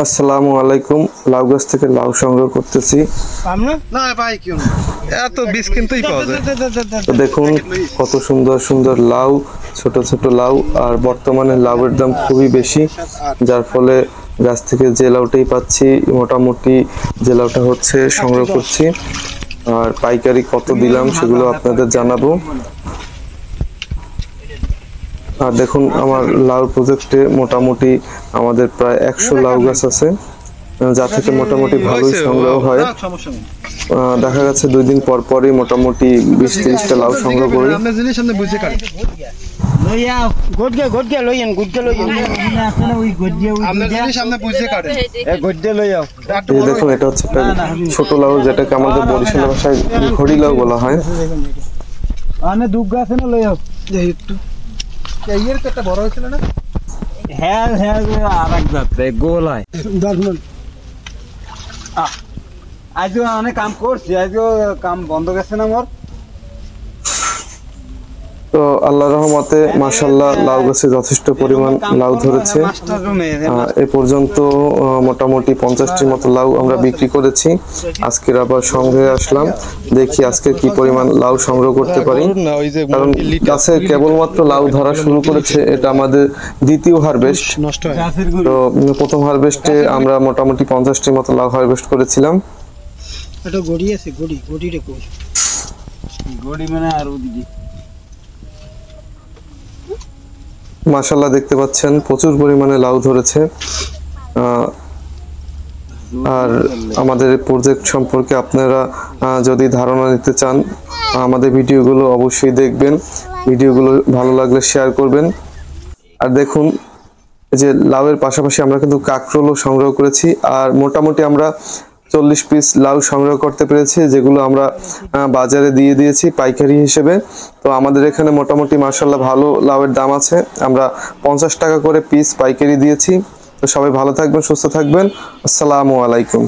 আসসালামু আলাইকুম। লাউ গাছ থেকে লাউ সংগ্রহ করতেছি। তো দেখুন কত সুন্দর সুন্দর লাউ, ছোট ছোট লাউ। আর বর্তমানে লাউয়ের দাম খুবই বেশি, যার ফলে গাছ থেকে যে লাউটাই পাচ্ছি মোটামুটি যে লাউটা হচ্ছে সংগ্রহ করছি। আর পাইকারি কত দিলাম সেগুলো আপনাদের জানাবো। আর দেখুন আমার লাউ প্রজেক্টে মোটামুটি আমাদের প্রায় 100 লাউ গাছ আছে, যা থেকে মোটামুটি ভালোই সংগ্রহ হয়। দেখা যাচ্ছে 2 দিন পর পরই মোটামুটি 20-30টা লাউ সংগ্রহ করি। দেখুন এটা হচ্ছে একটা ছোট লাউ, যেটাকে আমাদের বরিশাল ভাষায় ঘড়ি লাউ বলা হয়। আজও অনেক কাম করছি, আজও কাম বন্ধ গেছে না মোর। তো আল্লাহর রহমতে মাশাআল্লাহ লাউ গাছে যথেষ্ট পরিমাণ লাউ ধরেছে। এ পর্যন্ত মোটামুটি 50টির মতো লাউ আমরা বিক্রি করেছি। আজকের আবার সংগ্রহে আসলাম, দেখি আজকে কি পরিমাণ লাউ সংগ্রহ করতে পারি। কারণ গাছে কেবলমাত্র লাউ ধরা শুরু করেছে, এটা আমাদের দ্বিতীয় হারভেস্ট। তো প্রথম হারভেস্টে আমরা মোটামুটি 50টির মতো লাউ হারভেস্ট করেছিলাম। এটা গড়ি আছে, গড়িটা কই? গড়ি মানে আর ওদিকে মাশাআল্লাহ দেখতে পাচ্ছেন প্রচুর পরিমাণে লাউ ধরেছে। আর আমাদের প্রজেক্ট সম্পর্কে আপনারা যদি ধারণা নিতে চান, আমাদের ভিডিওগুলো অবশ্যই দেখবেন। ভিডিওগুলো ভালো লাগলে শেয়ার করবেন। আর দেখুন যে লাউয়ের পাশাপাশি আমরা কিন্তু কাঁকরোলও সংগ্রহ করেছি। আর মোটামুটি আমরা 40 পিস লাউ সংগ্রহ করতে পেরেছি, যেগুলো আমরা বাজারে দিয়ে দিয়েছি পাইকারি হিসেবে। তো আমাদের এখানে মোটামুটি মাশাআল্লাহ ভালো লাউয়ের দাম আছে। আমরা 50 টাকা করে পিস পাইকারি দিয়েছি। তো সবাই ভালো থাকবেন, সুস্থ থাকবেন। আসসালামু আলাইকুম।